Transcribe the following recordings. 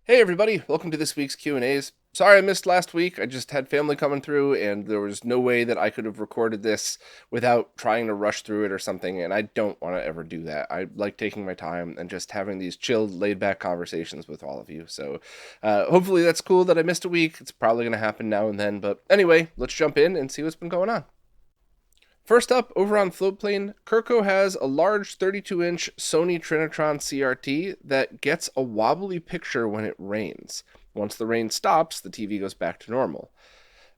Hey everybody, welcome to this week's Q&As. Sorry I missed last week. I just had family coming through and there was no way that I could have recorded this without trying to rush through it or something, and I don't want to ever do that. I like taking my time and just having these chilled, laid-back conversations with all of you. So hopefully that's cool that I missed a week. It's probably going to happen now and then, but anyway, let's jump in and see what's been going on. First up, over on Floatplane, Kirko has a large 32-inch Sony Trinitron CRT that gets a wobbly picture when it rains. Once the rain stops, the TV goes back to normal.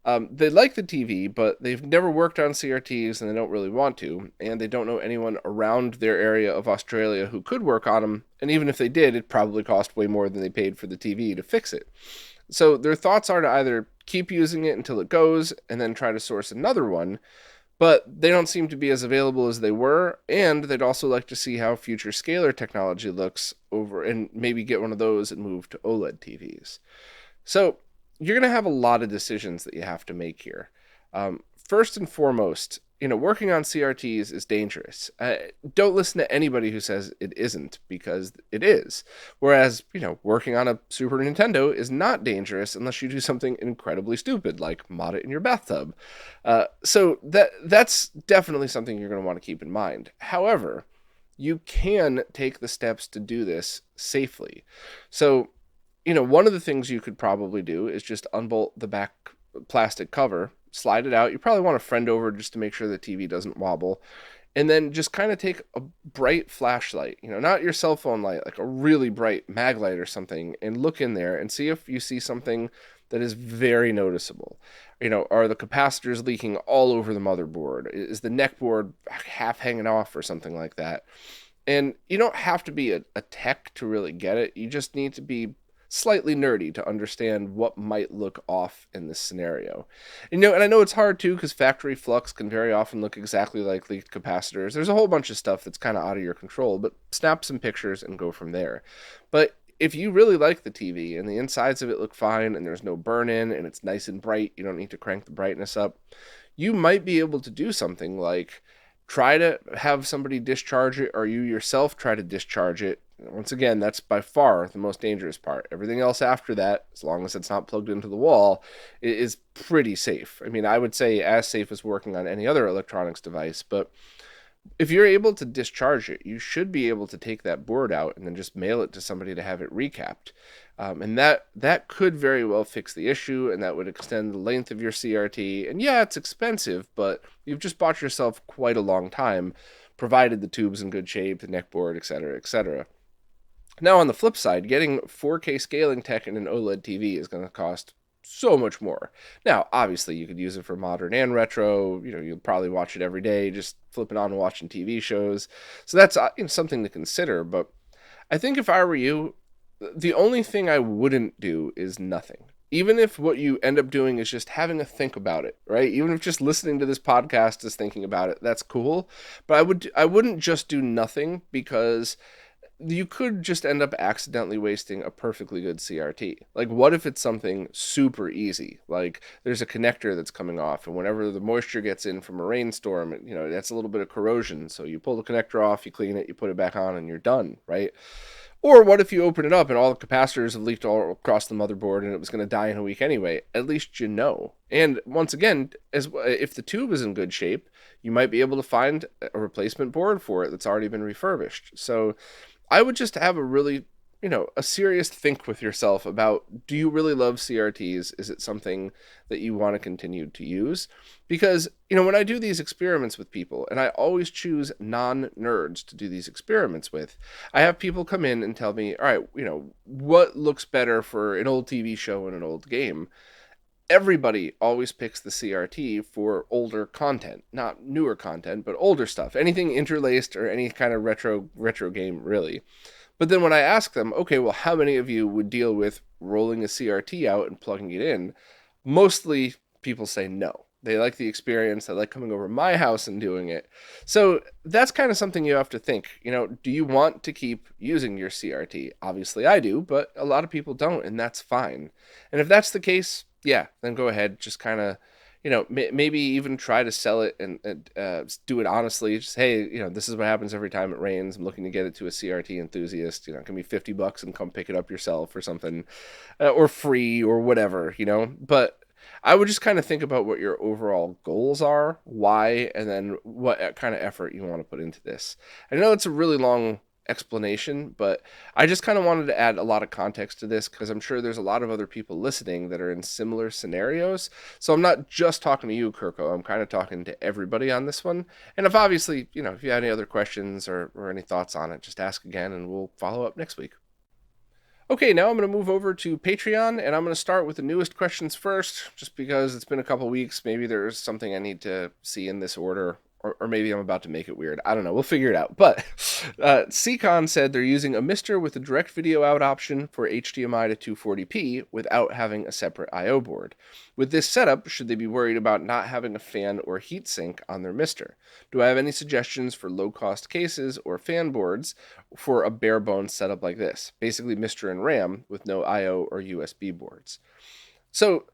They like the TV, but they've never worked on CRTs and they don't really want to, and they don't know anyone around their area of Australia who could work on them, and even if they did, it'd probably cost way more than they paid for the TV to fix it. So their thoughts are to either keep using it until it goes and then try to source another one, but they don't seem to be as available as they were, and they'd also like to see how future scalar technology looks over and maybe get one of those and move to OLED TVs. So you're going to have a lot of decisions that you have to make here. First and foremost, working on CRTs is dangerous. Don't listen to anybody who says it isn't, because it is. Whereas, working on a Super Nintendo is not dangerous unless you do something incredibly stupid, like mod it in your bathtub. So that's definitely something you're going to want to keep in mind. However, you can take the steps to do this safely. So, one of the things you could probably do is just unbolt the back plastic cover, slide it out. You probably want a friend over just to make sure the TV doesn't wobble. And then just kind of take a bright flashlight, not your cell phone light, like a really bright mag light or something, and look in there and see if you see something that is very noticeable. Are the capacitors leaking all over the motherboard? Is the neck board half hanging off or something like that? And you don't have to be a tech to really get it. You just need to be slightly nerdy to understand what might look off in this scenario. And I know it's hard too, because factory flux can very often look exactly like leaked capacitors. There's a whole bunch of stuff that's kind of out of your control, but snap some pictures and go from there. But if you really like the TV and the insides of it look fine and there's no burn in and it's nice and bright, you don't need to crank the brightness up, you might be able to do something like try to have somebody discharge it, or you yourself try to discharge it. Once again, that's by far the most dangerous part. Everything else after that, as long as it's not plugged into the wall, is pretty safe. I mean, I would say as safe as working on any other electronics device, but if you're able to discharge it, you should be able to take that board out and then just mail it to somebody to have it recapped. And that could very well fix the issue, and that would extend the length of your CRT. And yeah, it's expensive, but you've just bought yourself quite a long time, provided the tube's in good shape, the neck board, etc., etc. Now, on the flip side, getting 4K scaling tech in an OLED TV is going to cost so much more. Now, obviously, you could use it for modern and retro. You'll probably watch it every day, just flipping on and watching TV shows. So that's something to consider. But I think if I were you, the only thing I wouldn't do is nothing. Even if what you end up doing is just having a think about it, right? Even if just listening to this podcast is thinking about it, that's cool. But I wouldn't just do nothing, because you could just end up accidentally wasting a perfectly good CRT. Like, what if it's something super easy? Like, there's a connector that's coming off, and whenever the moisture gets in from a rainstorm, that's a little bit of corrosion. So you pull the connector off, you clean it, you put it back on, and you're done, right? Or what if you open it up and all the capacitors have leaked all across the motherboard and it was going to die in a week anyway? At least you know. And once again, if the tube is in good shape, you might be able to find a replacement board for it that's already been refurbished. So I would just have a really, a serious think with yourself about, do you really love CRTs? Is it something that you want to continue to use? Because, when I do these experiments with people, and I always choose non-nerds to do these experiments with, I have people come in and tell me, all right, what looks better for an old TV show and an old game? Everybody always picks the CRT for older content, not newer content, but older stuff, anything interlaced or any kind of retro game, really. But then when I ask them, okay, well, how many of you would deal with rolling a CRT out and plugging it in? Mostly people say no. They like the experience. They like coming over my house and doing it. So that's kind of something you have to think. Do you want to keep using your CRT? Obviously I do, but a lot of people don't, and that's fine. And if that's the case, yeah, then go ahead. Just kind of, maybe even try to sell it and do it honestly. Just, hey, this is what happens every time it rains. I'm looking to get it to a CRT enthusiast. It can be $50 and come pick it up yourself or something, or free or whatever. But I would just kind of think about what your overall goals are, why, and then what kind of effort you want to put into this. I know it's a really long explanation, but I just kind of wanted to add a lot of context to this because I'm sure there's a lot of other people listening that are in similar scenarios. So I'm not just talking to you, Kirko. I'm kind of talking to everybody on this one. And if obviously, if you have any other questions or any thoughts on it, just ask again and we'll follow up next week. Okay, now I'm going to move over to Patreon, and I'm going to start with the newest questions first, just because it's been a couple weeks. Maybe there's something I need to see in this order, or maybe I'm about to make it weird. I don't know. We'll figure it out. But Ccon said they're using a mister with a DirectVideo out option for HDMI to 240p without having a separate I/O board. With this setup, should they be worried about not having a fan or heatsink on their mister? Do I have any suggestions for low-cost cases or fan boards for a bare-bones setup like this? Basically, mister and RAM with no I/O or USB boards. So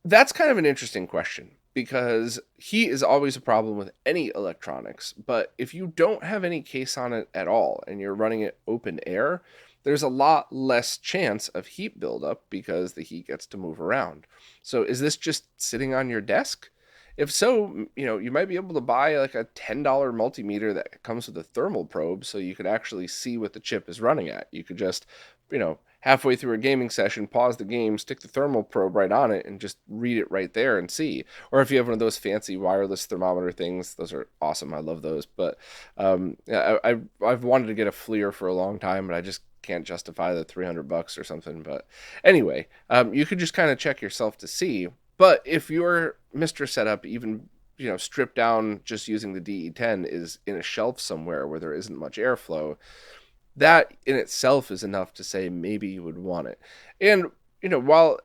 that's kind of an interesting question, because heat is always a problem with any electronics, but if you don't have any case on it at all and you're running it open air, there's a lot less chance of heat buildup because the heat gets to move around. So is this just sitting on your desk? If so, you might be able to buy like a $10 multimeter that comes with a thermal probe so you could actually see what the chip is running at. You could just, halfway through a gaming session, pause the game, stick the thermal probe right on it, and just read it right there and see. Or if you have one of those fancy wireless thermometer things, those are awesome. I love those. But yeah, I've wanted to get a FLIR for a long time, but I just can't justify the $300 or something. But anyway, you could just kind of check yourself to see. But if your Mister setup, even stripped down just using the DE10, is in a shelf somewhere where there isn't much airflow, that in itself is enough to say maybe you would want it. And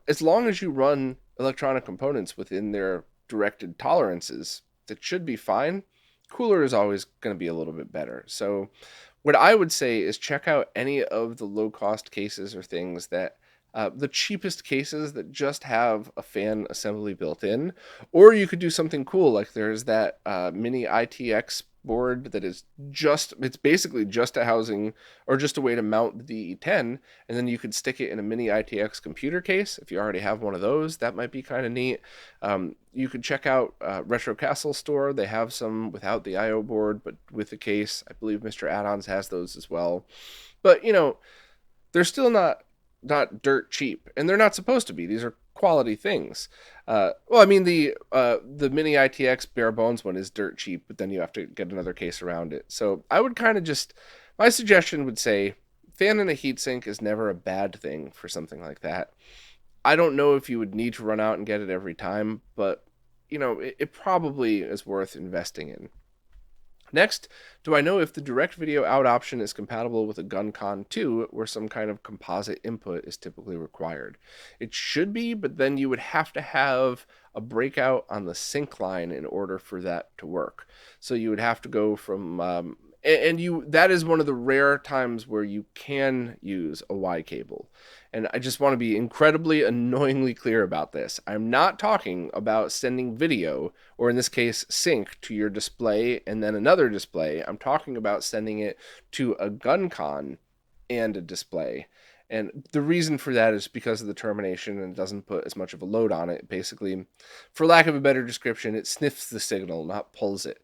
as long as you run electronic components within their directed tolerances, that should be fine. Cooler is always going to be a little bit better. So what I would say is check out any of the low-cost cases or things that the cheapest cases that just have a fan assembly built in. Or you could do something cool, like there's that mini ITX board that is it's basically just a housing or just a way to mount the DE10, and then you could stick it in a mini ITX computer case. If you already have one of those, that might be kind of neat. You could check out Retro Castle store. They have some without the IO board, but with the case. I believe Mr. Add-ons has those as well. But they're still not dirt cheap, and they're not supposed to be. These are quality things. Well, I mean, the mini ITX bare bones one is dirt cheap, but then you have to get another case around it. So I would kind of my suggestion would say fan and a heatsink is never a bad thing for something like that. I don't know if you would need to run out and get it every time, but it probably is worth investing in. Next, do I know if the DirectVideo out option is compatible with a GunCon 2, where some kind of composite input is typically required? It should be, but then you would have to have a breakout on the sync line in order for that to work. So you would have to go from that is one of the rare times where you can use a Y cable. And I just want to be incredibly annoyingly clear about this. I'm not talking about sending video, or in this case, sync, to your display and then another display. I'm talking about sending it to a GunCon and a display. And the reason for that is because of the termination, and it doesn't put as much of a load on it. Basically, for lack of a better description, it sniffs the signal, not pulls it.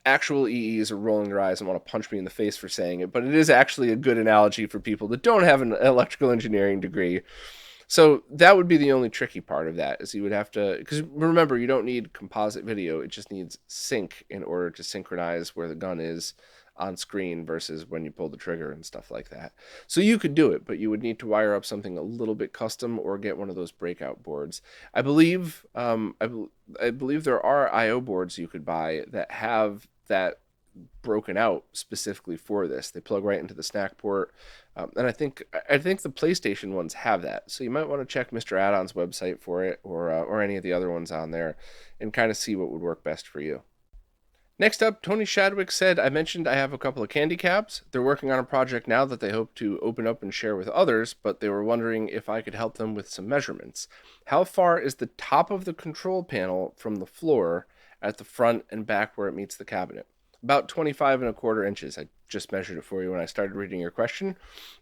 Actual EEs are rolling their eyes and want to punch me in the face for saying it, but it is actually a good analogy for people that don't have an electrical engineering degree. So that would be the only tricky part of that, is you would have to, because remember, you don't need composite video, it just needs sync in order to synchronize where the gun is on screen versus when you pull the trigger and stuff like that. So you could do it, but you would need to wire up something a little bit custom or get one of those breakout boards. I believe there are IO boards you could buy that have that broken out specifically for this. They plug right into the snack port, and I think the PlayStation ones have that. So you might want to check Mr. Add-on's website for it, or any of the other ones on there, and kind of see what would work best for you. Next up, Tony Shadwick said, I mentioned I have a couple of candy cabs. They're working on a project now that they hope to open up and share with others, but they were wondering if I could help them with some measurements. How far is the top of the control panel from the floor at the front and back where it meets the cabinet? About 25 1/4 inches. I just measured it for you when I started reading your question.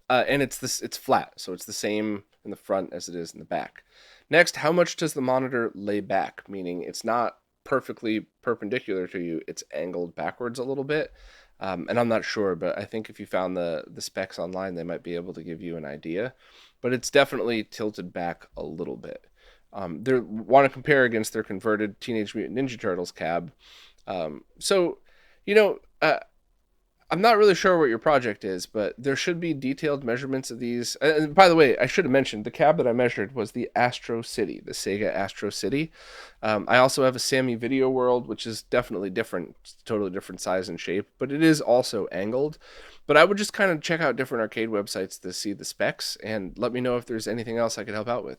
And it's flat, so it's the same in the front as it is in the back. Next, how much does the monitor lay back? Meaning it's not perfectly perpendicular to you, it's angled backwards a little bit. And I'm not sure, but I think if you found the specs online, they might be able to give you an idea. But it's definitely tilted back a little bit. They want to compare against their converted Teenage Mutant Ninja Turtles cab. So, you know, I'm not really sure what your project is, but there should be detailed measurements of these. And by the way, I should have mentioned the cab that I measured was the Astro City, the Sega Astro City. I also have a Sammy Video World, which is definitely different, totally different size and shape, but it is also angled. But I would just kind of check out different arcade websites to see the specs and let me know if there's anything else I could help out with.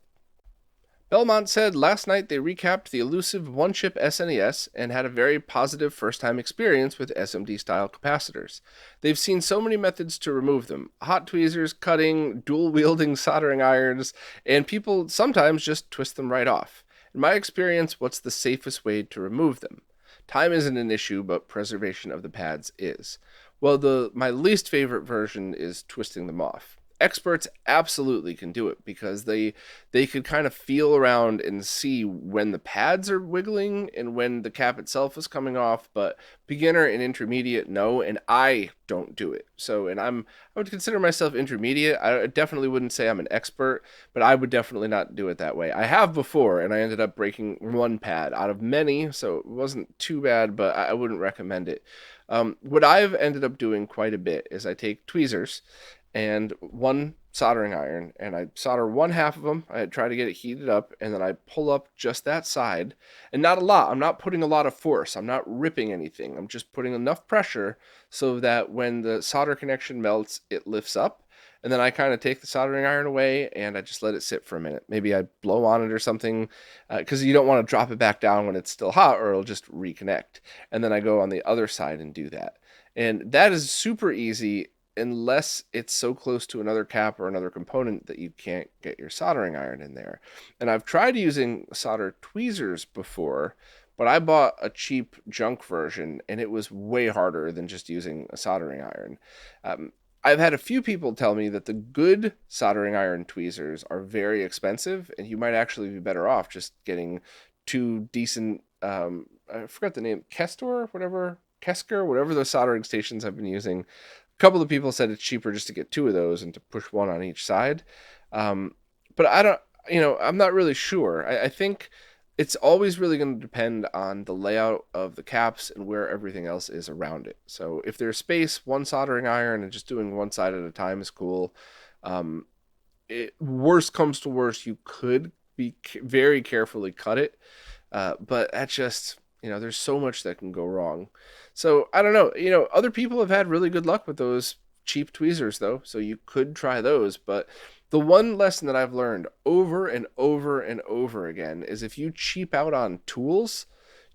Belmont said last night they recapped the elusive one-chip SNES and had a very positive first-time experience with SMD-style capacitors. They've seen so many methods to remove them: hot tweezers, cutting, dual-wielding soldering irons, and people sometimes just twist them right off. In my experience, what's the safest way to remove them? Time isn't an issue, but preservation of the pads is. Well, my least favorite version is twisting them off. Experts absolutely can do it because they could kind of feel around and see when the pads are wiggling and when the cap itself is coming off, but beginner and intermediate no, and I don't do it. So, and I would consider myself intermediate. I definitely wouldn't say I'm an expert, but I would definitely not do it that way. I have before, and I ended up breaking one pad out of many, so it wasn't too bad, but I wouldn't recommend it. What I've ended up doing quite a bit is I take tweezers and one soldering iron, and I solder one half of them. I try to get it heated up, and then I pull up just that side, and not a lot. I'm not putting a lot of force. I'm not ripping anything. I'm just putting enough pressure so that when the solder connection melts, it lifts up. And then I kind of take the soldering iron away, and I just let it sit for a minute. Maybe I blow on it or something, because you don't want to drop it back down when it's still hot, or it'll just reconnect. And then I go on the other side and do that. And that is super easy, unless it's so close to another cap or another component that you can't get your soldering iron in there. And I've tried using solder tweezers before, but I bought a cheap junk version, and it was way harder than just using a soldering iron. I've had a few people tell me that the good soldering iron tweezers are very expensive, and you might actually be better off just getting two decent, I forgot the name, Kesker, whatever those soldering stations I've been using. Couple of people said it's cheaper just to get two of those and to push one on each side. But I don't, I'm not really sure. I think it's always really going to depend on the layout of the caps and where everything else is around it. So if there's space, one soldering iron and just doing one side at a time is cool. Worst comes to worst, you could be very carefully cut it. But that's just, there's so much that can go wrong. So I don't know, other people have had really good luck with those cheap tweezers though. So you could try those. But the one lesson that I've learned over and over and over again is if you cheap out on tools,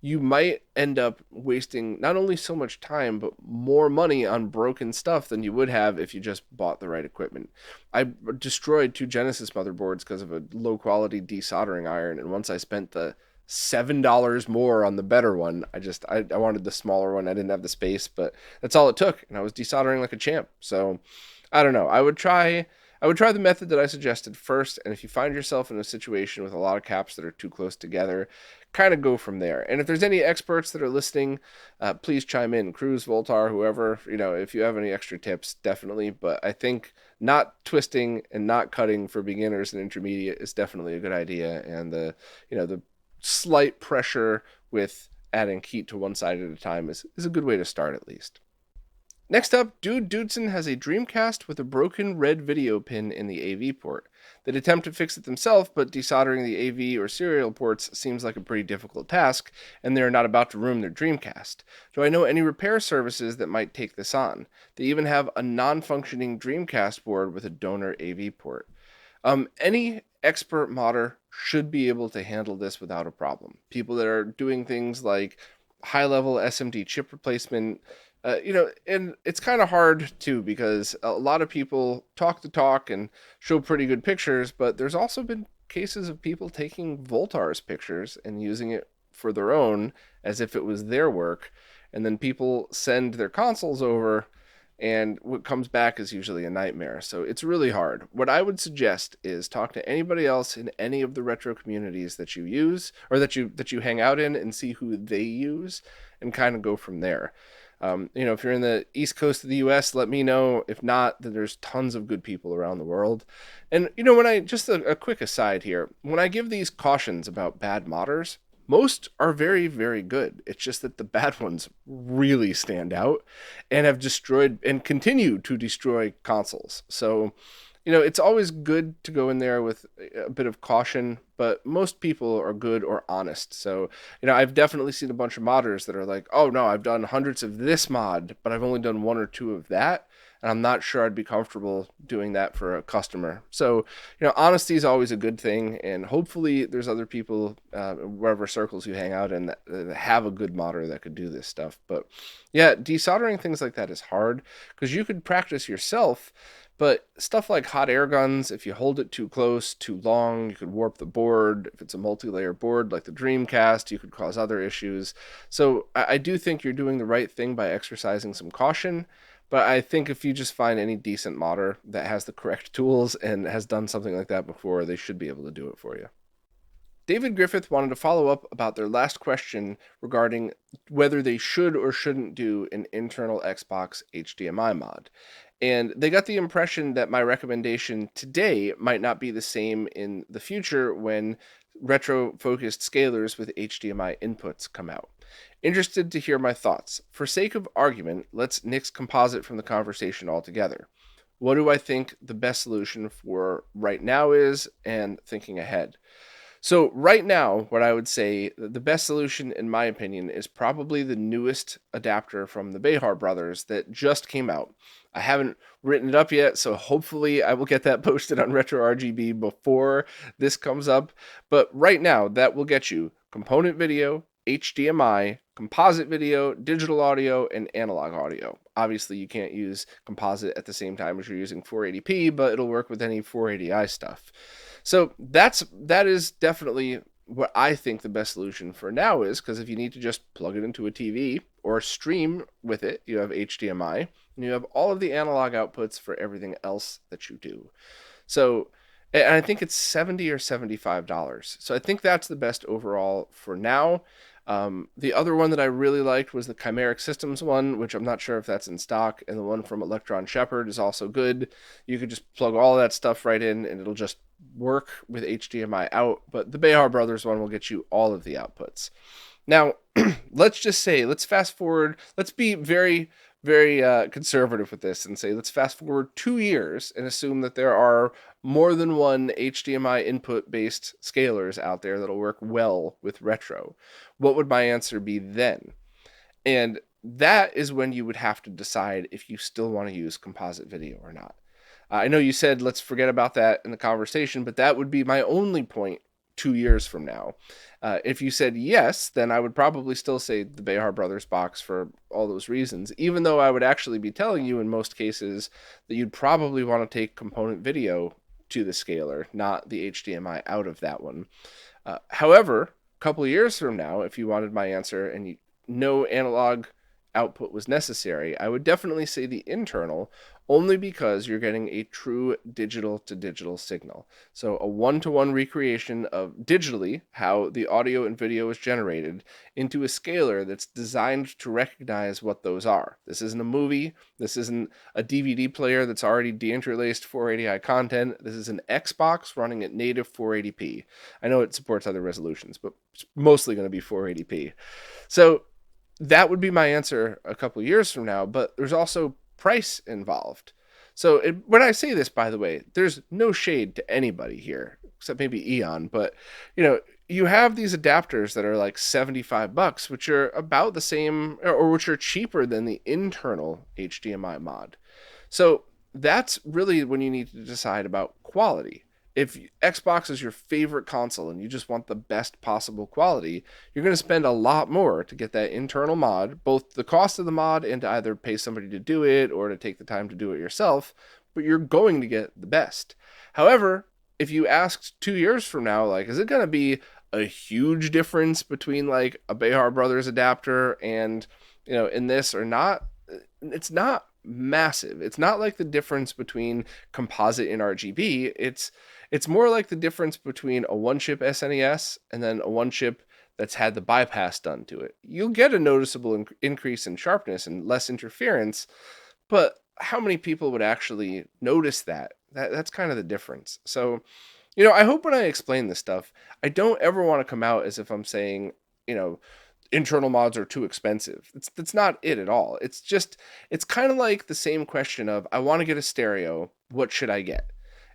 you might end up wasting not only so much time, but more money on broken stuff than you would have if you just bought the right equipment. I destroyed two Genesis motherboards because of a low quality desoldering iron. And once I spent the $7 more on the better one, I wanted the smaller one. I didn't have the space, but that's all it took, and I was desoldering like a champ. So I don't know. I would try the method that I suggested first, and if you find yourself in a situation with a lot of caps that are too close together, kind of go from there. And if there's any experts that are listening, please chime in. Cruz, Voltar, whoever, if you have any extra tips, definitely. But I think not twisting and not cutting for beginners and intermediate is definitely a good idea. And the slight pressure with adding heat to one side at a time is a good way to start, at least. Next up, Dude Dudson has a Dreamcast with a broken red video pin in the AV port. They'd attempt to fix it themselves, but desoldering the AV or serial ports seems like a pretty difficult task, and they're not about to ruin their Dreamcast. Do I know any repair services that might take this on? They even have a non-functioning Dreamcast board with a donor AV port. Any expert modder should be able to handle this without a problem. People that are doing things like high-level SMD chip replacement. And it's kind of hard too because a lot of people talk the talk and show pretty good pictures, but there's also been cases of people taking Voltar's pictures and using it for their own as if it was their work, and then people send their consoles over, and what comes back is usually a nightmare. So it's really hard. What I would suggest is talk to anybody else in any of the retro communities that you use or that you hang out in and see who they use and kind of go from there. If you're in the East Coast of the US, let me know. If not, then there's tons of good people around the world. And, just a quick aside here, when I give these cautions about bad modders, most are very, very good. It's just that the bad ones really stand out and have destroyed and continue to destroy consoles. So, it's always good to go in there with a bit of caution, but most people are good or honest. So, I've definitely seen a bunch of modders that are like, oh no, I've done hundreds of this mod, but I've only done one or two of that. And I'm not sure I'd be comfortable doing that for a customer. So, honesty is always a good thing. And hopefully there's other people, wherever circles you hang out in, that have a good modder that could do this stuff. But yeah, desoldering things like that is hard because you could practice yourself. But stuff like hot air guns, if you hold it too close, too long, you could warp the board. If it's a multi-layer board like the Dreamcast, you could cause other issues. So I do think you're doing the right thing by exercising some caution. But I think if you just find any decent modder that has the correct tools and has done something like that before, they should be able to do it for you. David Griffith wanted to follow up about their last question regarding whether they should or shouldn't do an internal Xbox HDMI mod. And they got the impression that my recommendation today might not be the same in the future when retro-focused scalers with HDMI inputs come out. Interested to hear my thoughts. For sake of argument, let's nix composite from the conversation altogether. What do I think the best solution for right now is, and thinking ahead? So right now, what I would say, the best solution, in my opinion, is probably the newest adapter from the Behar brothers that just came out. I haven't written it up yet, so hopefully I will get that posted on RetroRGB before this comes up. But right now, that will get you component video, HDMI, composite video, digital audio, and analog audio. Obviously, you can't use composite at the same time as you're using 480p, but it'll work with any 480i stuff. So that is definitely what I think the best solution for now is, because if you need to just plug it into a TV or stream with it, you have HDMI, and you have all of the analog outputs for everything else that you do. So, and I think it's $70 or $75. So I think that's the best overall for now. The other one that I really liked was the Chimeric Systems one, which I'm not sure if that's in stock, and the one from Electron Shepherd is also good. You could just plug all that stuff right in, and it'll just work with HDMI out, but the Behar Brothers one will get you all of the outputs. Now, let's fast forward, let's be very, very conservative with this and say, let's fast forward 2 years and assume that there are more than one HDMI input-based scalers out there that'll work well with retro. What would my answer be then? And that is when you would have to decide if you still want to use composite video or not. I know you said let's forget about that in the conversation, but that would be my only point 2 years from now. If you said yes, then I would probably still say the Behar Brothers box for all those reasons, even though I would actually be telling you in most cases that you'd probably want to take component video to the scaler, not the HDMI out of that one. However, a couple of years from now, if you wanted my answer and no analog output was necessary, I would definitely say the internal, only because you're getting a true digital to digital signal. So a one-to-one recreation of digitally how the audio and video is generated into a scaler that's designed to recognize what those are. This isn't a movie. This isn't a DVD player that's already deinterlaced 480i content. This is an Xbox running at native 480p. I know it supports other resolutions, but it's mostly going to be 480p. So that would be my answer a couple years from now, but there's also price involved. So when I say this, by the way, there's no shade to anybody here, except maybe Eon, but you have these adapters that are like $75, which are about the same, or which are cheaper than the internal HDMI mod. So that's really when you need to decide about quality. If Xbox is your favorite console and you just want the best possible quality, you're going to spend a lot more to get that internal mod, both the cost of the mod and to either pay somebody to do it or to take the time to do it yourself, but you're going to get the best. However, if you asked 2 years from now, like, is it going to be a huge difference between like a Behar Brothers adapter and, in this or not? It's not massive. It's not like the difference between composite and RGB. It's more like the difference between a one chip SNES and then a one chip that's had the bypass done to it. You'll get a noticeable increase in sharpness and less interference, but how many people would actually notice that? That's kind of the difference. So, I hope when I explain this stuff, I don't ever want to come out as if I'm saying, internal mods are too expensive. That's not it at all. It's kind of like the same question of, I want to get a stereo, what should I get?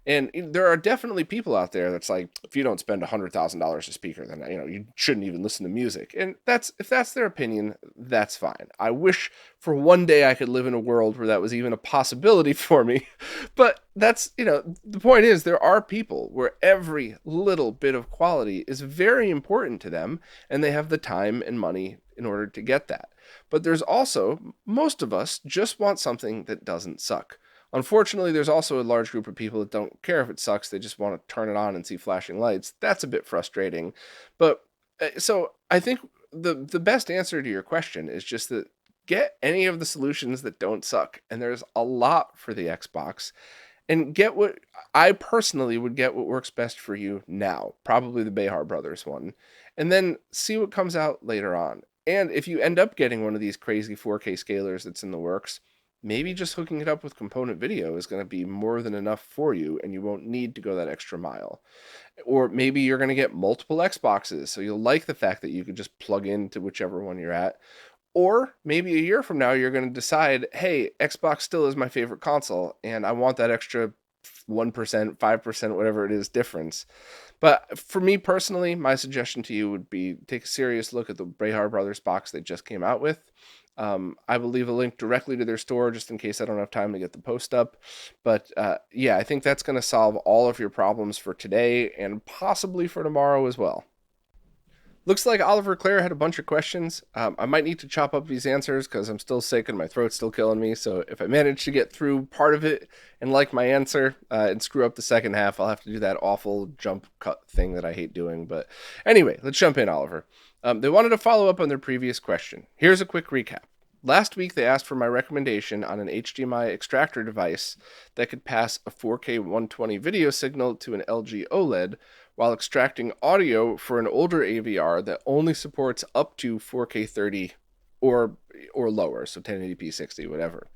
And there are definitely people out there that's like, if you don't spend $100,000 a speaker, then you shouldn't even listen to music. And if that's their opinion, that's fine. I wish for one day I could live in a world where that was even a possibility for me. But that's, the point is, there are people where every little bit of quality is very important to them, and they have the time and money in order to get that. But there's also, most of us just want something that doesn't suck. Unfortunately, there's also a large group of people that don't care if it sucks. They just want to turn it on and see flashing lights. That's a bit frustrating. But so I think the best answer to your question is just that get any of the solutions that don't suck. And there's a lot for the Xbox. And get what I personally would get what works best for you now. Probably the Behar Brothers one. And then see what comes out later on. And if you end up getting one of these crazy 4K scalers that's in the works, maybe just hooking it up with component video is going to be more than enough for you, and you won't need to go that extra mile. Or maybe you're going to get multiple Xboxes, so you'll like the fact that you could just plug into whichever one you're at. Or maybe a year from now, you're going to decide, hey, Xbox still is my favorite console, and I want that extra 1%, 5%, whatever it is difference. But for me personally, my suggestion to you would be take a serious look at the Behar Brothers box they just came out with. I will leave a link directly to their store just in case I don't have time to get the post up. But yeah, I think that's going to solve all of your problems for today and possibly for tomorrow as well. Looks like Oliver Clare had a bunch of questions. I might need to chop up these answers because I'm still sick and my throat's still killing me. So if I manage to get through part of it and like my answer and screw up the second half, I'll have to do that awful jump cut thing that I hate doing. But anyway, let's jump in, Oliver. They wanted to follow up on their previous question. Here's a quick recap. Last week, they asked for my recommendation on an HDMI extractor device that could pass a 4K 120 video signal to an LG OLED while extracting audio for an older AVR that only supports up to 4K 30 or lower, so 1080p 60, whatever.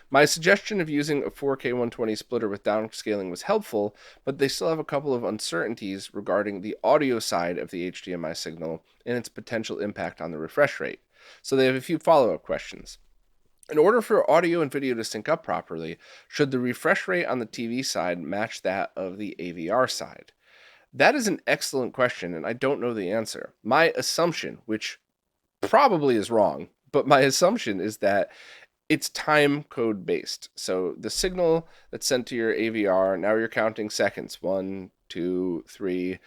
My suggestion of using a 4K 120 splitter with downscaling was helpful, but they still have a couple of uncertainties regarding the audio side of the HDMI signal and its potential impact on the refresh rate. So they have a few follow-up questions. In order for audio and video to sync up properly, should the refresh rate on the TV side match that of the AVR side? That is an excellent question, and I don't know the answer. My assumption, which probably is wrong, but my assumption is that it's time code based. So the signal that's sent to your AVR, now you're counting seconds, 1, 2, 3,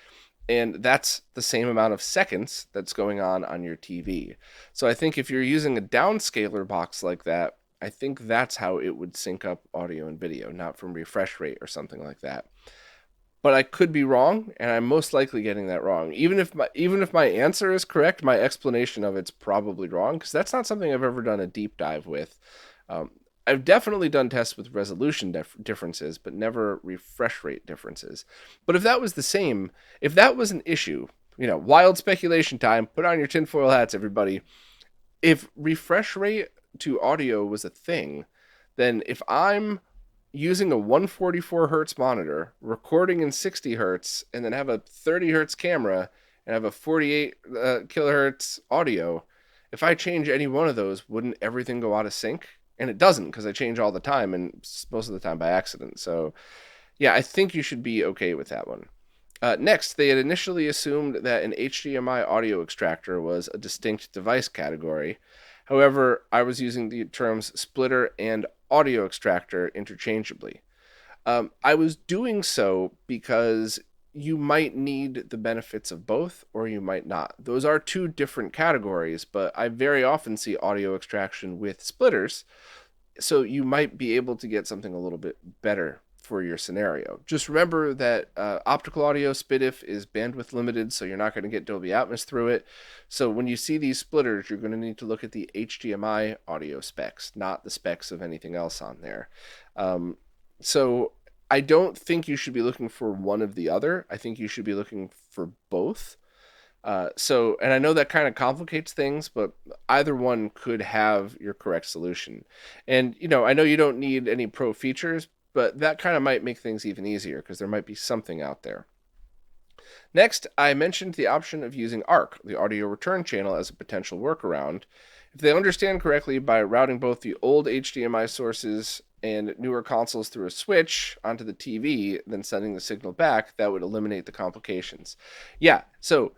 and that's the same amount of seconds that's going on your TV. So I think if you're using a downscaler box like that, I think that's how it would sync up audio and video, not from refresh rate or something like that. But I could be wrong, and I'm most likely getting that wrong. Even if my answer is correct, my explanation of it's probably wrong, because that's not something I've ever done a deep dive with. I've definitely done tests with resolution differences, but never refresh rate differences. But if that was the same, if that was an issue, wild speculation time, put on your tinfoil hats, everybody. If refresh rate to audio was a thing, then if I'm using a 144 hertz monitor, recording in 60 hertz, and then have a 30 hertz camera, and have a 48 kilohertz audio, if I change any one of those, wouldn't everything go out of sync? And it doesn't, because I change all the time, and most of the time by accident. So, yeah, I think you should be okay with that one. Next, they had initially assumed that an HDMI audio extractor was a distinct device category. However, I was using the terms splitter and audio extractor interchangeably. I was doing so because you might need the benefits of both, or you might not. Those are two different categories, but I very often see audio extraction with splitters, so you might be able to get something a little bit better for your scenario. Just remember that optical audio SPDIF is bandwidth limited, so you're not going to get Dolby Atmos through it. So when you see these splitters, you're going to need to look at the HDMI audio specs, not the specs of anything else on there. So I don't think you should be looking for one of the other. I think you should be looking for both. And I know that kind of complicates things, but either one could have your correct solution. And, I know you don't need any pro features, but that kind of might make things even easier because there might be something out there. Next, I mentioned the option of using ARC, the audio return channel, as a potential workaround. If they understand correctly, by routing both the old HDMI sources and newer consoles through a switch onto the TV, then sending the signal back, that would eliminate the complications. Yeah, so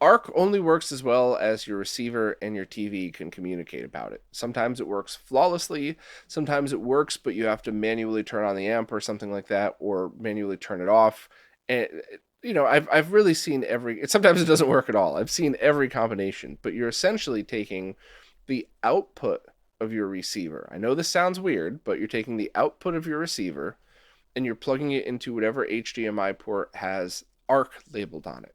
ARC only works as well as your receiver and your TV can communicate about it. Sometimes it works flawlessly, sometimes it works, but you have to manually turn on the amp or something like that, or manually turn it off. And I've really seen sometimes it doesn't work at all. I've seen every combination, but you're essentially taking the output of your receiver. I know this sounds weird, but you're taking the output of your receiver and you're plugging it into whatever HDMI port has ARC labeled on it.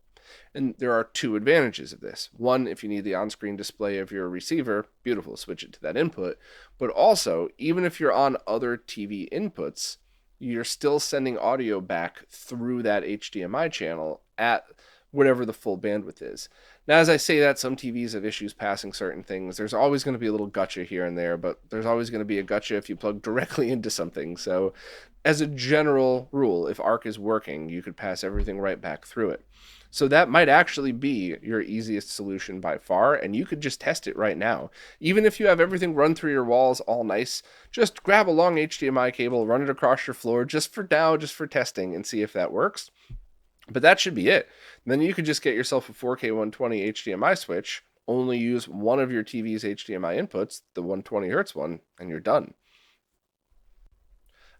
And there are two advantages of this. One, if you need the on-screen display of your receiver, beautiful, switch it to that input. But also, even if you're on other TV inputs, you're still sending audio back through that HDMI channel at whatever the full bandwidth is. Now, as I say that, some TVs have issues passing certain things. There's always going to be a little gotcha here and there, but there's always going to be a gotcha if you plug directly into something. So as a general rule, if ARC is working, you could pass everything right back through it. So that might actually be your easiest solution by far, and you could just test it right now. Even if you have everything run through your walls all nice, just grab a long HDMI cable, run it across your floor just for testing, and see if that works. But that should be it. Then you could just get yourself a 4K 120 HDMI switch, only use one of your TV's HDMI inputs, the 120 hertz one, and you're done.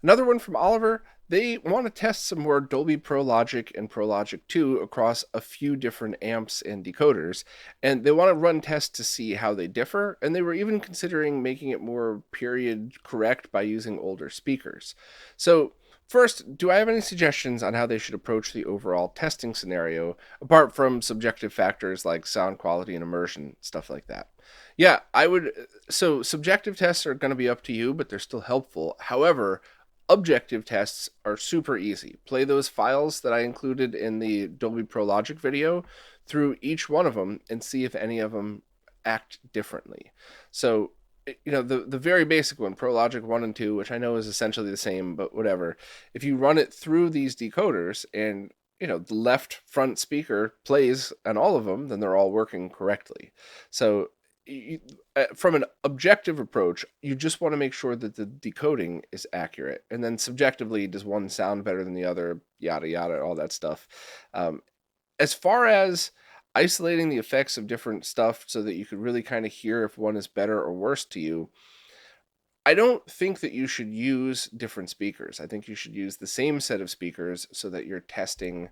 Another one from Oliver, they want to test some more Dolby ProLogic and ProLogic 2 across a few different amps and decoders, and they want to run tests to see how they differ, and they were even considering making it more period correct by using older speakers. So first, do I have any suggestions on how they should approach the overall testing scenario, apart from subjective factors like sound quality and immersion, stuff like that? Yeah, I would. So subjective tests are going to be up to you, but they're still helpful. However, objective tests are super easy. Play those files that I included in the Dolby ProLogic video through each one of them and see if any of them act differently. So, the very basic one, ProLogic 1 and 2, which I know is essentially the same, but whatever. If you run it through these decoders and, the left front speaker plays on all of them, then they're all working correctly. So from an objective approach, you just want to make sure that the decoding is accurate. And then subjectively, does one sound better than the other? Yada, yada, all that stuff. As far as isolating the effects of different stuff so that you could really kind of hear if one is better or worse to you, I don't think that you should use different speakers. I think you should use the same set of speakers so that you're testing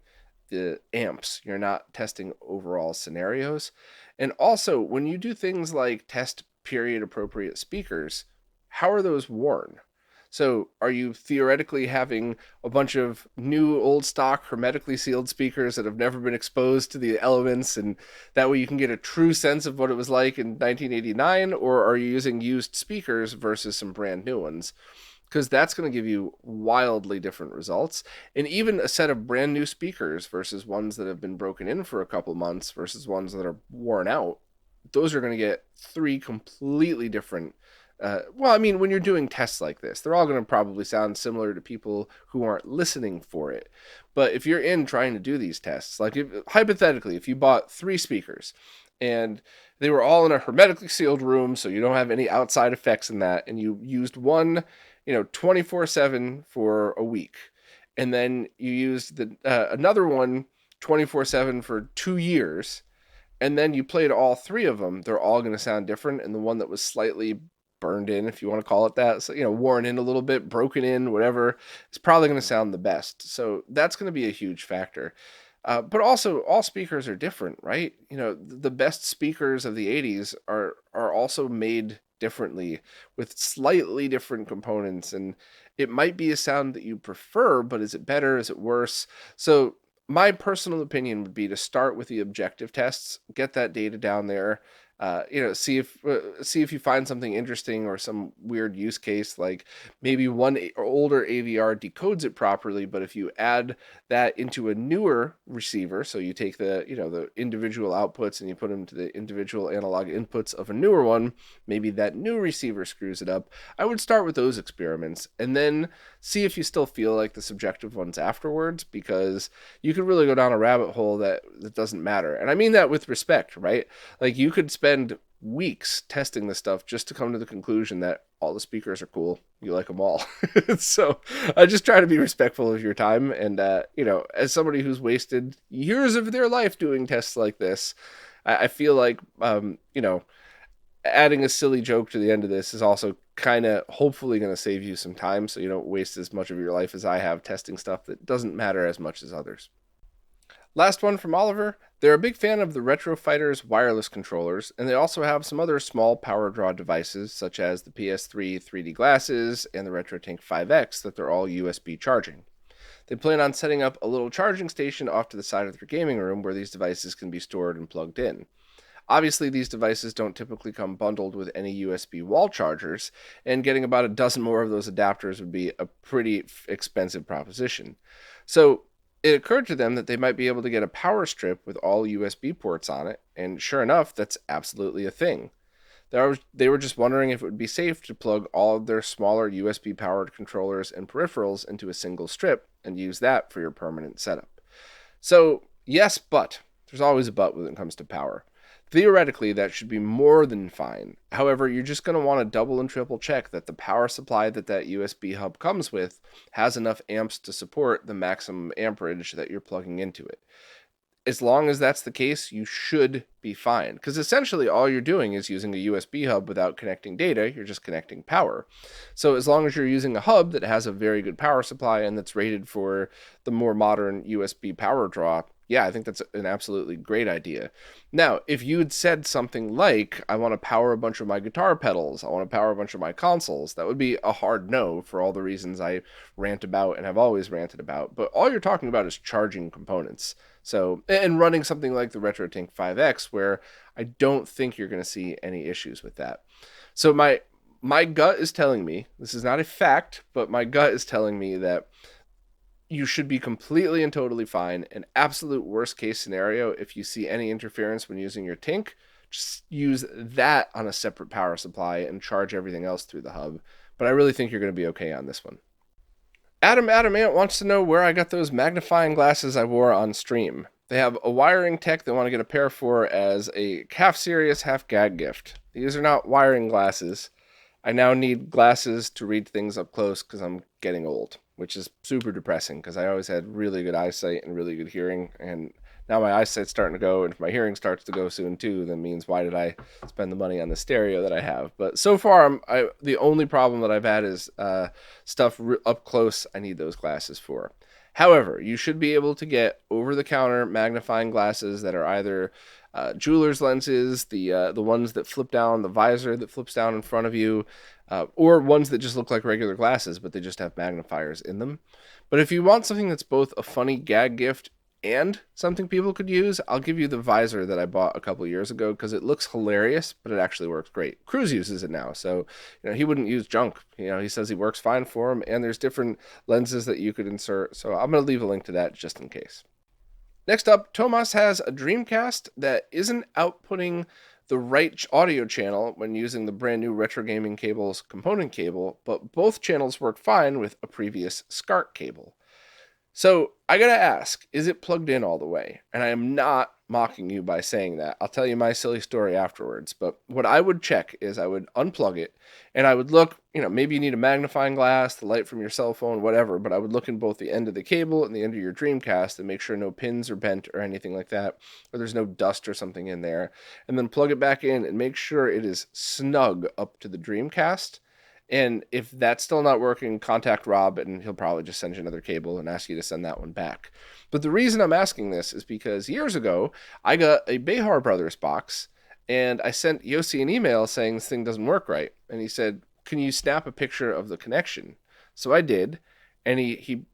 the amps. You're not testing overall scenarios. And also, when you do things like test period appropriate speakers, how are those worn? So are you theoretically having a bunch of new old stock hermetically sealed speakers that have never been exposed to the elements, and that way you can get a true sense of what it was like in 1989? Or are you using used speakers versus some brand new ones? Because that's going to give you wildly different results. And even a set of brand new speakers versus ones that have been broken in for a couple months versus ones that are worn out, those are going to get three completely different. When you're doing tests like this, they're all going to probably sound similar to people who aren't listening for it. But if you're trying to do these tests, like hypothetically, if you bought 3 speakers and they were all in a hermetically sealed room, so you don't have any outside effects in that, and you used one 24/7 for a week, and then you used another one 24/7 for 2 years, and then you played all 3 of them, they're all going to sound different, and the one that was slightly burned in, if you want to call it that. So, worn in a little bit, broken in, whatever, it's probably going to sound the best. So that's going to be a huge factor. But also, all speakers are different, right? The best speakers of the 80s are also made differently with slightly different components, and it might be a sound that you prefer, but is it better? Is it worse? So my personal opinion would be to start with the objective tests, get that data down there. See if you find something interesting or some weird use case, like maybe one older AVR decodes it properly, but if you add that into a newer receiver, so you take the individual outputs and you put them to the individual analog inputs of a newer one, maybe that new receiver screws it up. I would start with those experiments and then see if you still feel like the subjective ones afterwards, because you could really go down a rabbit hole that doesn't matter. And I mean that with respect, right? Like, you could spend weeks testing this stuff just to come to the conclusion that all the speakers are cool. You like them all. So I just try to be respectful of your time. And, as somebody who's wasted years of their life doing tests like this, I feel like, adding a silly joke to the end of this is also kind of hopefully going to save you some time, so you don't waste as much of your life as I have testing stuff that doesn't matter as much as others. Last one from Oliver. They're a big fan of the Retro Fighters wireless controllers, and they also have some other small power draw devices, such as the PS3 3D glasses and the RetroTink 5X, that they're all USB charging. They plan on setting up a little charging station off to the side of their gaming room where these devices can be stored and plugged in. Obviously, these devices don't typically come bundled with any USB wall chargers, and getting about a dozen more of those adapters would be a pretty expensive proposition. So it occurred to them that they might be able to get a power strip with all USB ports on it, and sure enough, that's absolutely a thing. They were just wondering if it would be safe to plug all of their smaller USB-powered controllers and peripherals into a single strip and use that for your permanent setup. So, yes, but there's always a but when it comes to power. Theoretically, that should be more than fine. However, you're just going to want to double and triple check that the power supply that USB hub comes with has enough amps to support the maximum amperage that you're plugging into it. As long as that's the case, you should be fine, because essentially all you're doing is using a USB hub without connecting data. You're just connecting power. So as long as you're using a hub that has a very good power supply and that's rated for the more modern USB power draw, yeah, I think that's an absolutely great idea. Now, if you had said something like, I want to power a bunch of my guitar pedals, I want to power a bunch of my consoles, that would be a hard no for all the reasons I rant about and have always ranted about. But all you're talking about is charging components. So, and running something like the RetroTink 5X, where I don't think you're going to see any issues with that. So my gut is telling me, this is not a fact, but my gut is telling me that you should be completely and totally fine. An absolute worst case scenario, if you see any interference when using your Tink, just use that on a separate power supply and charge everything else through the hub. But I really think you're going to be okay on this one. Adam Ant wants to know where I got those magnifying glasses I wore on stream. They have a wiring tech they want to get a pair for as a half serious, half gag gift. These are not wiring glasses. I now need glasses to read things up close because I'm getting old, which is super depressing because I always had really good eyesight and really good hearing, and now my eyesight's starting to go, and if my hearing starts to go soon too, that means why did I spend the money on the stereo that I have? But so far, the only problem that I've had is stuff up close I need those glasses for. However, you should be able to get over-the-counter magnifying glasses that are either jeweler's lenses, the ones that flip down, the visor that flips down in front of you, or ones that just look like regular glasses, but they just have magnifiers in them. But if you want something that's both a funny gag gift and something people could use, I'll give you the visor that I bought a couple years ago because it looks hilarious, but it actually works great. Cruz uses it now, so he wouldn't use junk. He says he works fine for him, and there's different lenses that you could insert, so I'm going to leave a link to that just in case. Next up, Tomas has a Dreamcast that isn't outputting the right audio channel when using the brand new Retro Gaming Cable's component cable, but both channels work fine with a previous SCART cable. So I gotta ask, is it plugged in all the way? And I am not mocking you by saying that. I'll tell you my silly story afterwards. But what I would check is I would unplug it and I would look, maybe you need a magnifying glass, the light from your cell phone, whatever. But I would look in both the end of the cable and the end of your Dreamcast and make sure no pins are bent or anything like that, or there's no dust or something in there. And then plug it back in and make sure it is snug up to the Dreamcast. And if that's still not working, contact Rob and he'll probably just send you another cable and ask you to send that one back. But the reason I'm asking this is because years ago, I got a Behar Brothers box and I sent Yossi an email saying this thing doesn't work right. And he said, can you snap a picture of the connection? So I did. And he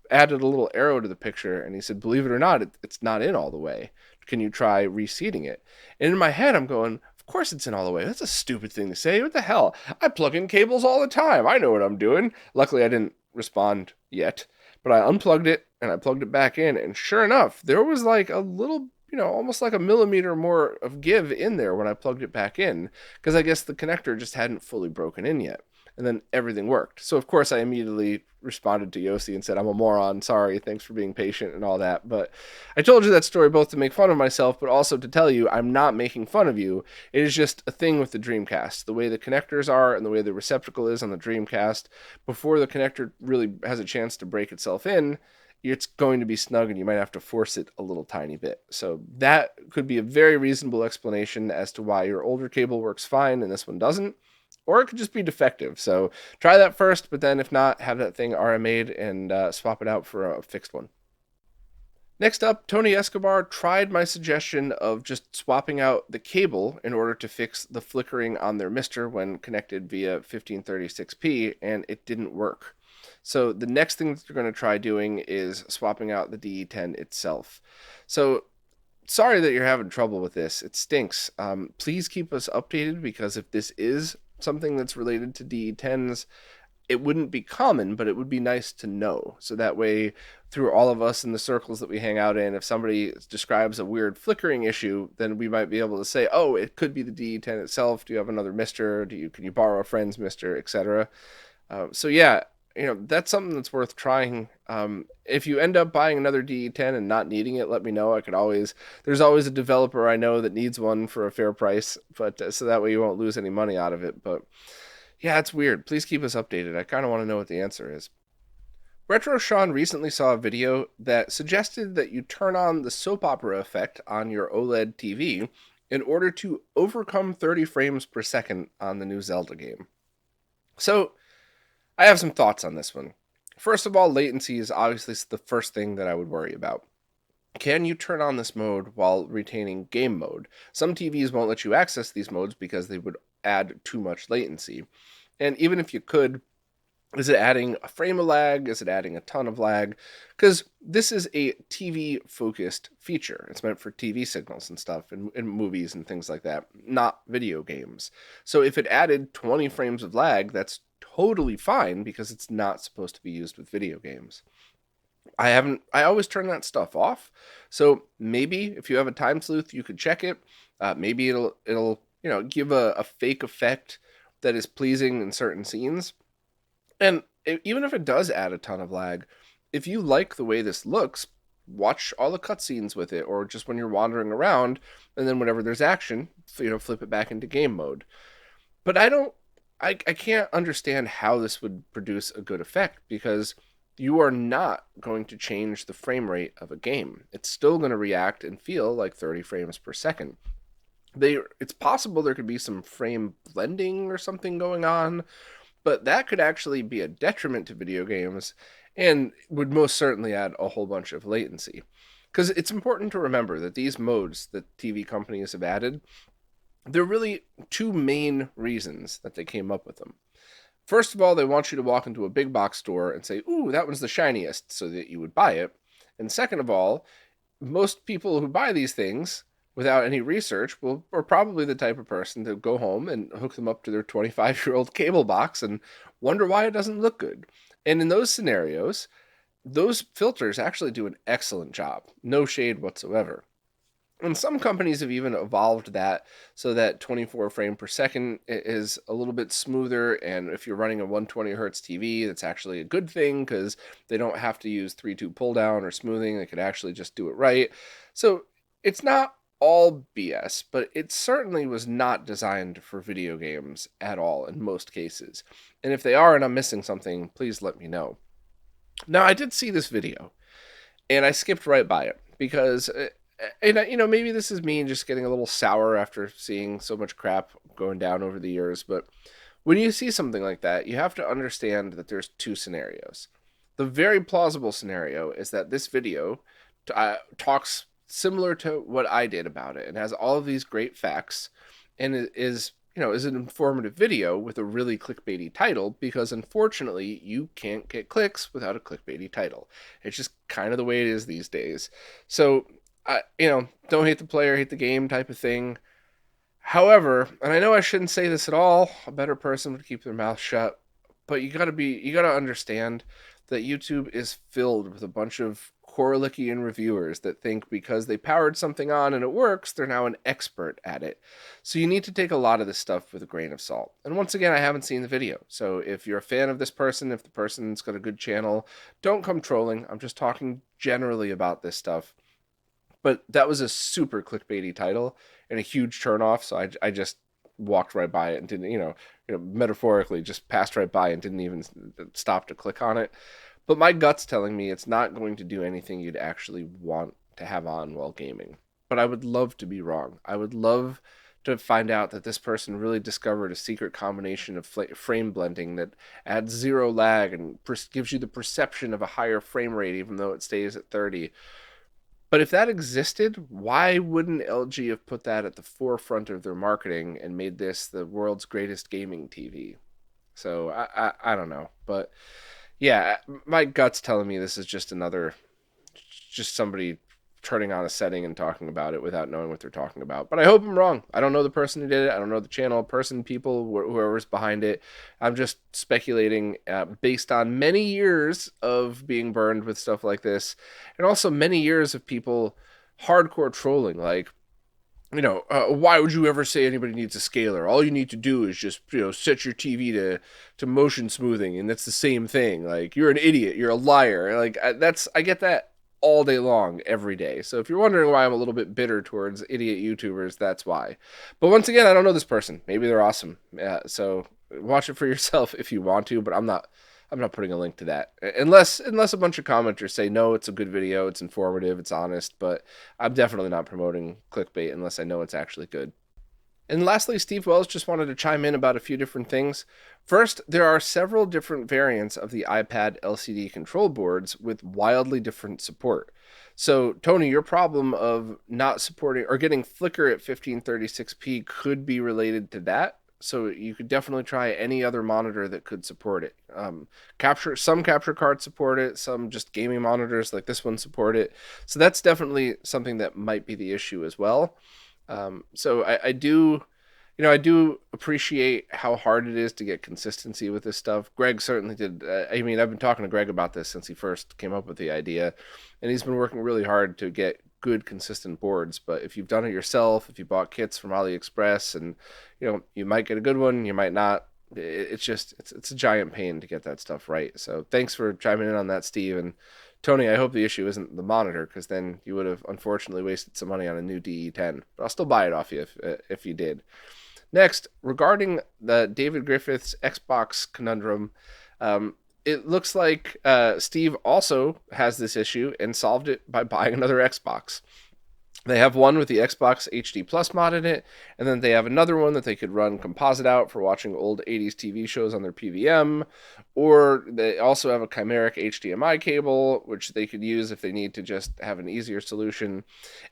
added a little arrow to the picture and he said, believe it or not, it's not in all the way. Can you try reseating it? And in my head, I'm going, of course it's in all the way. That's a stupid thing to say. What the hell? I plug in cables all the time. I know what I'm doing. Luckily, I didn't respond yet, but I unplugged it and I plugged it back in. And sure enough, there was like a little, almost like a millimeter more of give in there when I plugged it back in, because I guess the connector just hadn't fully broken in yet. And then everything worked. So, of course, I immediately responded to Yossi and said, I'm a moron. Sorry. Thanks for being patient and all that. But I told you that story both to make fun of myself, but also to tell you I'm not making fun of you. It is just a thing with the Dreamcast. The way the connectors are and the way the receptacle is on the Dreamcast, before the connector really has a chance to break itself in, it's going to be snug and you might have to force it a little tiny bit. So that could be a very reasonable explanation as to why your older cable works fine and this one doesn't. Or it could just be defective. So try that first, but then if not, have that thing RMA'd and swap it out for a fixed one. Next up, Tony Escobar tried my suggestion of just swapping out the cable in order to fix the flickering on their Mister when connected via 1536p, and it didn't work. So the next thing that you're going to try doing is swapping out the DE10 itself. So sorry that you're having trouble with this. It stinks. Please keep us updated, because if this is something that's related to DE10s, it wouldn't be common, but it would be nice to know. So that way, through all of us in the circles that we hang out in, if somebody describes a weird flickering issue, then we might be able to say, oh, it could be the DE10 itself. Do you have another Mister? Can you borrow a friend's Mister, etc.? So yeah, that's something that's worth trying. If you end up buying another DE10 and not needing it, let me know. There's always a developer I know that needs one for a fair price, but so that way you won't lose any money out of it. But yeah, it's weird. Please keep us updated. I kind of want to know what the answer is. Retro Sean recently saw a video that suggested that you turn on the soap opera effect on your OLED TV in order to overcome 30 frames per second on the new Zelda game. So I have some thoughts on this one. First of all, latency is obviously the first thing that I would worry about. Can you turn on this mode while retaining game mode? Some TVs won't let you access these modes because they would add too much latency. And even if you could, is it adding a frame of lag? Is it adding a ton of lag? Because this is a TV-focused feature. It's meant for TV signals and stuff, and movies and things like that, not video games. So if it added 20 frames of lag, that's totally fine, because it's not supposed to be used with video games. I always turn that stuff off. So maybe if you have a time sleuth, you could check it. Maybe it'll give a fake effect that is pleasing in certain scenes. And even if it does add a ton of lag, if you like the way this looks, watch all the cutscenes with it, or just when you're wandering around, and then whenever there's action, flip it back into game mode. But I can't understand how this would produce a good effect, because you are not going to change the frame rate of a game. It's still going to react and feel like 30 frames per second. It's possible there could be some frame blending or something going on, but that could actually be a detriment to video games and would most certainly add a whole bunch of latency. Because it's important to remember that these modes that TV companies have added, there are really two main reasons that they came up with them. First of all, they want you to walk into a big box store and say, ooh, that one's the shiniest, so that you would buy it. And second of all, most people who buy these things without any research are probably the type of person to go home and hook them up to their 25-year-old cable box and wonder why it doesn't look good. And in those scenarios, those filters actually do an excellent job. No shade whatsoever. And some companies have even evolved that so that 24 frame per second is a little bit smoother. And if you're running a 120 hertz TV, that's actually a good thing, because they don't have to use 3-2 pull down or smoothing. They could actually just do it right. So It's not all BS, but it certainly was not designed for video games at all in most cases. And if they are and I'm missing something, please let me know. Now, I did see this video and I skipped right by it because, and maybe this is me just getting a little sour after seeing so much crap going down over the years, but when you see something like that, you have to understand that there's two scenarios. The very plausible scenario is that this video talks similar to what I did about it and has all of these great facts and is an informative video with a really clickbaity title, because unfortunately you can't get clicks without a clickbaity title. It's just kind of the way it is these days. So, don't hate the player, hate the game type of thing. However, and I know I shouldn't say this at all, a better person would keep their mouth shut, but you gotta understand that YouTube is filled with a bunch of Corlickian reviewers that think because they powered something on and it works, they're now an expert at it. So you need to take a lot of this stuff with a grain of salt. And once again, I haven't seen the video. So if you're a fan of this person, if the person's got a good channel, don't come trolling. I'm just talking generally about this stuff. But that was a super clickbaity title and a huge turnoff, so I just walked right by it and didn't, metaphorically just passed right by and didn't even stop to click on it. But my gut's telling me it's not going to do anything you'd actually want to have on while gaming. But I would love to be wrong. I would love to find out that this person really discovered a secret combination of frame blending that adds zero lag and gives you the perception of a higher frame rate even though it stays at 30. But if that existed, why wouldn't LG have put that at the forefront of their marketing and made this the world's greatest gaming TV? So I don't know. But yeah, my gut's telling me this is just somebody turning on a setting and talking about it without knowing what they're talking about. But I hope I'm wrong. I don't know the person who did it. I don't know the channel, people, whoever's behind it. I'm just speculating based on many years of being burned with stuff like this, and also many years of people hardcore trolling. Like, why would you ever say anybody needs a scaler? All you need to do is just, set your TV to motion smoothing, and that's the same thing. Like, you're an idiot. You're a liar. Like, I get that all day long, every day. So if you're wondering why I'm a little bit bitter towards idiot YouTubers, that's why. But once again, I don't know this person. Maybe they're awesome. So watch it for yourself if you want to, but I'm not putting a link to that. Unless a bunch of commenters say, no, it's a good video, it's informative, it's honest, but I'm definitely not promoting clickbait unless I know it's actually good. And lastly, Steve Wells just wanted to chime in about a few different things. First, there are several different variants of the iPad LCD control boards with wildly different support. So, Tony, your problem of not supporting or getting flicker at 1536p could be related to that. So you could definitely try any other monitor that could support it. Some capture cards support it, some just gaming monitors like this one support it. So that's definitely something that might be the issue as well. So I do appreciate how hard it is to get consistency with this stuff. Greg certainly did. I've been talking to Greg about this since he first came up with the idea, and he's been working really hard to get good, consistent boards. But if you've done it yourself, if you bought kits from AliExpress, and you might get a good one, you might not. It's a giant pain to get that stuff right. So thanks for chiming in on that, Steve. And Tony, I hope the issue isn't the monitor, because then you would have unfortunately wasted some money on a new DE10. But I'll still buy it off you if you did. Next, regarding the David Griffith's Xbox conundrum, it looks like Steve also has this issue and solved it by buying another Xbox. They have one with the Xbox HD Plus mod in it, and then they have another one that they could run composite out for watching old 80s TV shows on their PVM, or they also have a chimeric HDMI cable, which they could use if they need to just have an easier solution.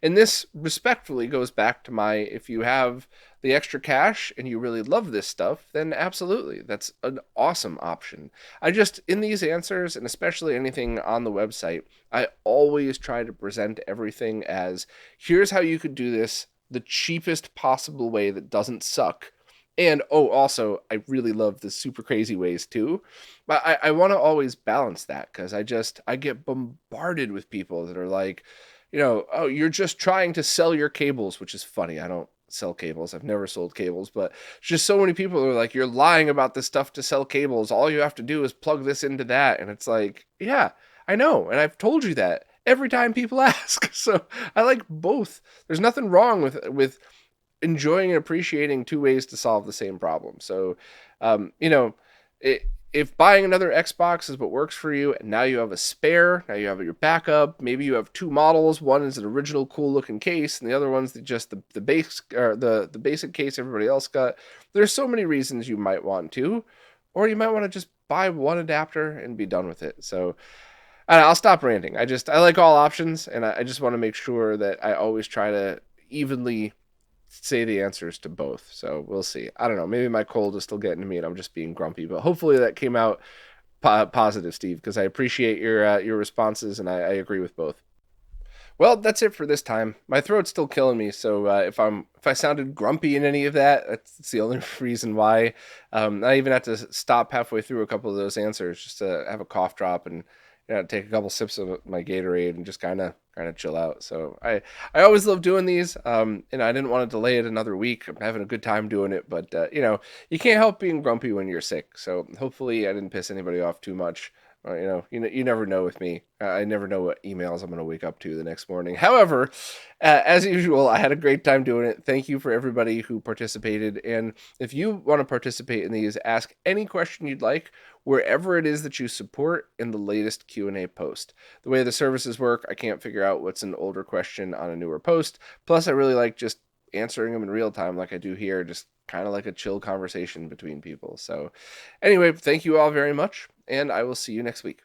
And this respectfully goes back to if you have the extra cash and you really love this stuff, then absolutely, that's an awesome option. In these answers, and especially anything on the website, I always try to present everything as, here's how you could do this the cheapest possible way that doesn't suck. And, also, I really love the super crazy ways too. But I want to always balance that, because I get bombarded with people that are like, you're just trying to sell your cables, which is funny. I don't sell cables. I've never sold cables, but just so many people are like, you're lying about this stuff to sell cables. All you have to do is plug this into that. And it's like, yeah, I know. And I've told you that. every time people ask. So I like both. There's nothing wrong with enjoying and appreciating two ways to solve the same problem. So, you know, if buying another Xbox is what works for you, and now you have a spare, now you have your backup, maybe you have two models. One is an original cool looking case, and the other one's just the base or the basic case everybody else got. There's so many reasons you might want to, or you might want to just buy one adapter and be done with it. So I'll stop ranting. I like all options, and I just want to make sure that I always try to evenly say the answers to both. So we'll see. I don't know. Maybe my cold is still getting to me and I'm just being grumpy, but hopefully that came out positive, Steve, because I appreciate your responses and I agree with both. Well, that's it for this time. My throat's still killing me, so if I sounded grumpy in any of that, that's the only reason why. I even had to stop halfway through a couple of those answers just to have a cough drop and take a couple sips of my Gatorade and just kind of chill out. So I always love doing these. And I didn't want to delay it another week. I'm having a good time doing it, but you can't help being grumpy when you're sick. So hopefully I didn't piss anybody off too much. You never know with me. I never know what emails I'm going to wake up to the next morning. However, as usual, I had a great time doing it. Thank you for everybody who participated. And if you want to participate in these, ask any question you'd like wherever it is that you support in the latest Q&A post. The way the services work, I can't figure out what's an older question on a newer post. Plus, I really like just answering them in real time like I do here, just kind of like a chill conversation between people. So anyway, thank you all very much, and I will see you next week.